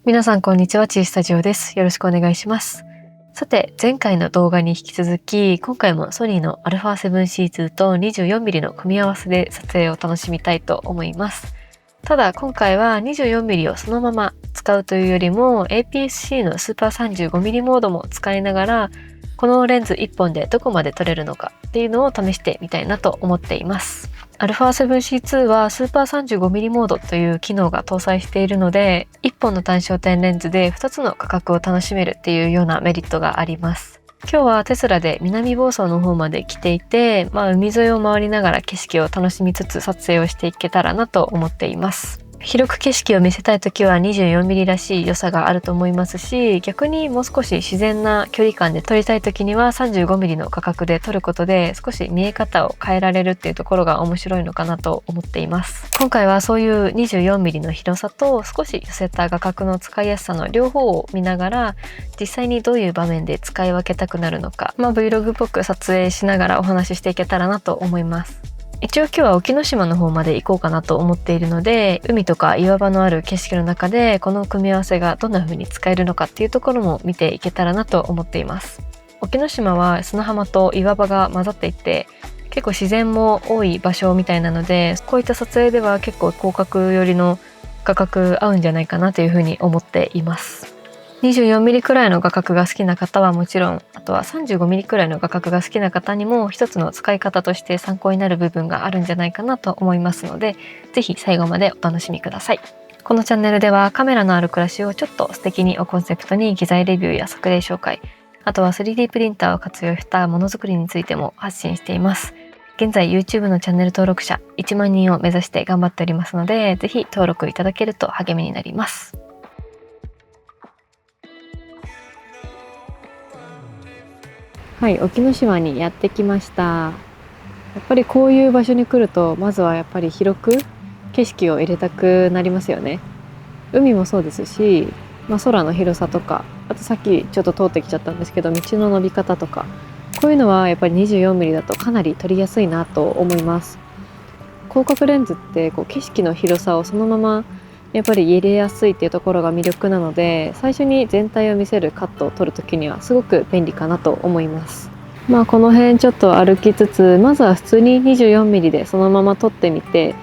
皆さんこんにちは、チースタジオです。よろしくお願いします。さて、前回の動画に引き続き、今回もソニーの α7C2 と 24mm の組み合わせで撮影を楽しみたいと思います。ただ今回は 24mm をそのまま使うというよりも APS-C のスーパー 35mm モードも使いながら、このレンズ1本でどこまで撮れるのかっていうのを試してみたいなと思っています。α7C2 はスーパー 35mm モードという機能が搭載しているので、1本の単焦点レンズで2つの価格を楽しめるっていうようなメリットがあります。今日はテスラで南房総の方まで来ていて、海沿いを回りながら景色を楽しみつつ撮影をしていけたらなと思っています。広く景色を見せたいときは 24mm らしい良さがあると思いますし、逆にもう少し自然な距離感で撮りたいときには 35mm の価格で撮ることで少し見え方を変えられるっていうところが面白いのかなと思っています。今回はそういう 24mm の広さと少し寄せた画角の使いやすさの両方を見ながら、実際にどういう場面で使い分けたくなるのか、Vlog っぽく撮影しながらお話ししていけたらなと思います。一応今日は沖ノ島の方まで行こうかなと思っているので、海とか岩場のある景色の中でこの組み合わせがどんな風に使えるのかっていうところも見ていけたらなと思っています。沖ノ島は砂浜と岩場が混ざっていて、結構自然も多い場所みたいなので、こういった撮影では結構広角寄りの画角合うんじゃないかなという風に思っています。24mm くらいの画角が好きな方はもちろん、あとは 35mm くらいの画角が好きな方にも一つの使い方として参考になる部分があるんじゃないかなと思いますので、ぜひ最後までお楽しみください。このチャンネルではカメラのある暮らしをちょっと素敵にをコンセプトに機材レビューや作例紹介、あとは 3D プリンターを活用したものづくりについても発信しています。現在 YouTube のチャンネル登録者1万人を目指して頑張っておりますので、ぜひ登録いただけると励みになります。はい、沖ノ島にやってきました。やっぱりこういう場所に来ると、まずはやっぱり広く景色を入れたくなりますよね。海もそうですし、空の広さとか、あとさっきちょっと通ってきちゃったんですけど、道の伸び方とか、こういうのはやっぱり 24mm だとかなり撮りやすいなと思います。広角レンズって景色の広さをそのままやっぱり入れやすいっていうところが魅力なので、最初に全体を見せるカットを撮るときにはすごく便利かなと思います。この辺ちょっと歩きつつ、まずは普通に 24mm でそのまま撮ってみて、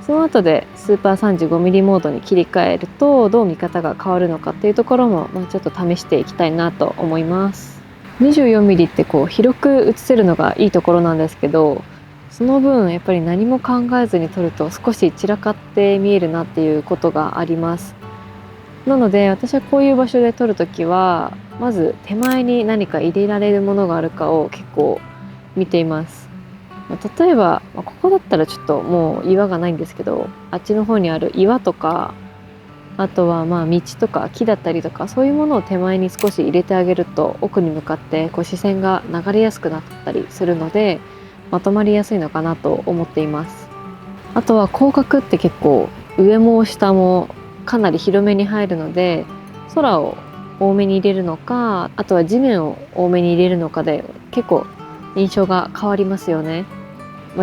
その後でスーパー 35mm モードに切り替えるとどう見方が変わるのかっていうところもちょっと試していきたいなと思います。 24mm って広く映せるのがいいところなんですけど、その分やっぱり何も考えずに撮ると少し散らかって見えるなっていうことがあります。なので私はこういう場所で撮るときは、まず手前に何か入れられるものがあるかを結構見ています。例えばここだったらちょっともう岩がないんですけど、あっちの方にある岩とか、あとは道とか木だったりとか、そういうものを手前に少し入れてあげると奥に向かって視線が流れやすくなったりするので、まとまりやすいのかなと思っています。あとは広角って結構上も下もかなり広めに入るので、空を多めに入れるのか、あとは地面を多めに入れるのかで結構印象が変わりますよね。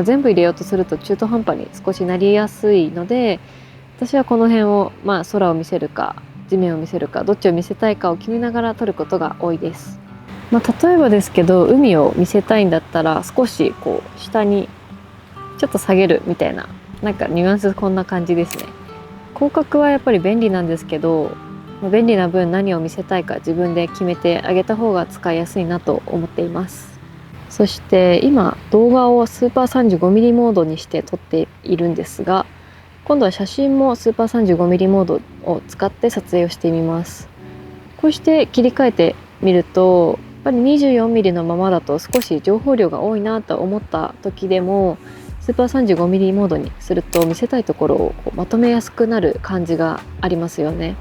全部入れようとすると中途半端に少しなりやすいので、私はこの辺を空を見せるか地面を見せるか、どっちを見せたいかを決めながら撮ることが多いです。例えばですけど、海を見せたいんだったら少し下にちょっと下げるみたいな、ニュアンスこんな感じですね。広角はやっぱり便利なんですけど、便利な分何を見せたいか自分で決めてあげた方が使いやすいなと思っています。そして今動画をスーパー 35mm モードにして撮っているんですが、今度は写真もスーパー 35mm モードを使って撮影をしてみます。こうして切り替えてみると、やっぱり 24mm のままだと少し情報量が多いなと思った時でも、スーパー 35mm モードにすると見せたいところをまとめやすくなる感じがありますよね。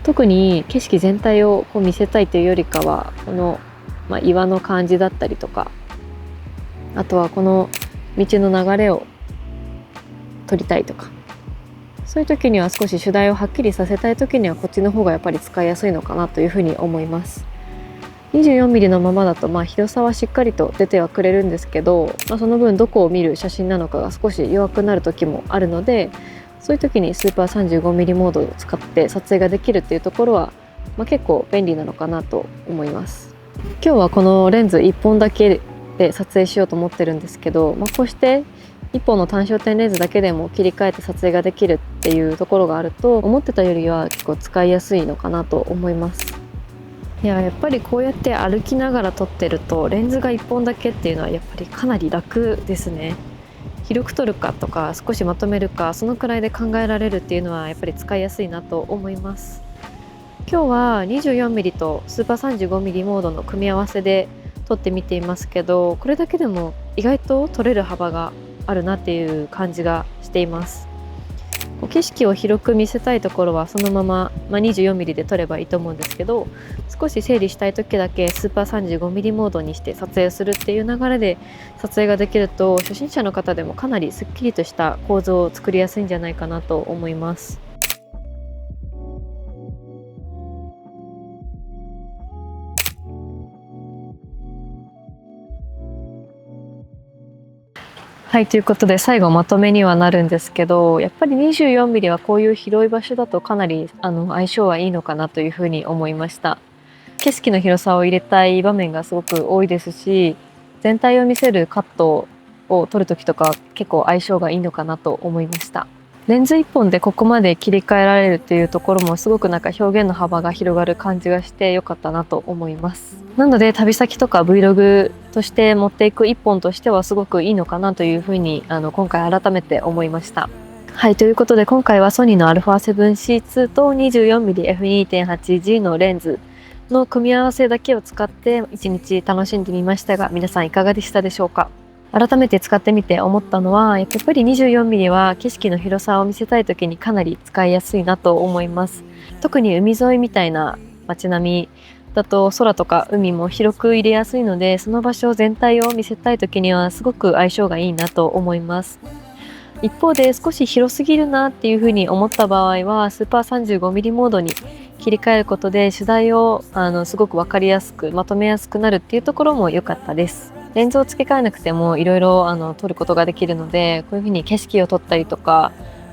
特に景色全体を見せたいというよりかは、この、岩の感じだったりとか、あとはこの道の流れを撮りたいとか、そういう時には少し主題をはっきりさせたい時にはこっちの方がやっぱり使いやすいのかなというふうに思います。24mm のままだと広さはしっかりと出てはくれるんですけど、その分どこを見る写真なのかが少し弱くなる時もあるので、そういう時にスーパー 35mm モードを使って撮影ができるっていうところは、結構便利なのかなと思います。今日はこのレンズ1本だけで撮影しようと思ってるんですけど、こうして1本の単焦点レンズだけでも切り替えて撮影ができるっていうところがあると、思ってたよりは結構使いやすいのかなと思います。やっぱりこうやって歩きながら撮ってるとレンズが1本だけっていうのはやっぱりかなり楽ですね。広く撮るかとか少しまとめるか、そのくらいで考えられるっていうのはやっぱり使いやすいなと思います。今日は 24mm とスーパー 35mm モードの組み合わせで撮ってみていますけど、これだけでも意外と撮れる幅があるなっていう感じがしています。景色を広く見せたいところはそのまま、24mm で撮ればいいと思うんですけど、少し整理したい時だけスーパー 35mm モードにして撮影するっていう流れで撮影ができると、初心者の方でもかなりすっきりとした構造を作りやすいんじゃないかなと思います。はい、ということで最後まとめにはなるんですけど、やっぱり 24mm はこういう広い場所だとかなり相性はいいのかなというふうに思いました。景色の広さを入れたい場面がすごく多いですし、全体を見せるカットを撮る時とか結構相性がいいのかなと思いました。レンズ1本でここまで切り替えられるっていうところもすごく表現の幅が広がる感じがして良かったなと思います。なので旅先とか Vlog として持っていく1本としてはすごくいいのかなというふうに今回改めて思いました。はい、ということで今回はソニーの α7C2 と 24mmF2.8G のレンズの組み合わせだけを使って1日楽しんでみましたが、皆さんいかがでしたでしょうか。改めて使ってみて思ったのは、やっぱり 24mm は景色の広さを見せたい時にかなり使いやすいなと思います。特に海沿いみたいな街並みだと空とか海も広く入れやすいので、その場所全体を見せたい時にはすごく相性がいいなと思います。一方で少し広すぎるなっていうふうに思った場合はスーパー 35mm モードに切り替えることで取材をすごく分かりやすくまとめやすくなるっていうところも良かったです。レンズを付け替えなくてもいろいろ撮ることができるので、こういうふうに景色を撮ったりとか、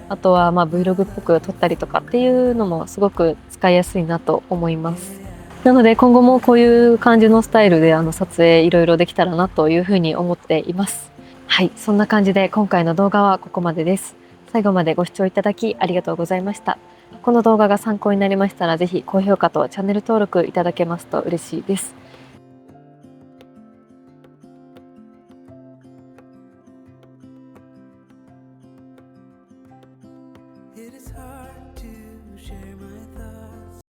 あとはVlog っぽく撮ったりとかっていうのもすごく使いやすいなと思います。なので今後もこういう感じのスタイルで撮影いろいろできたらなというふうに思っています。はい、そんな感じで今回の動画はここまでです。最後までご視聴いただきありがとうございました。この動画が参考になりましたら、ぜひ高評価とチャンネル登録いただけますと嬉しいです。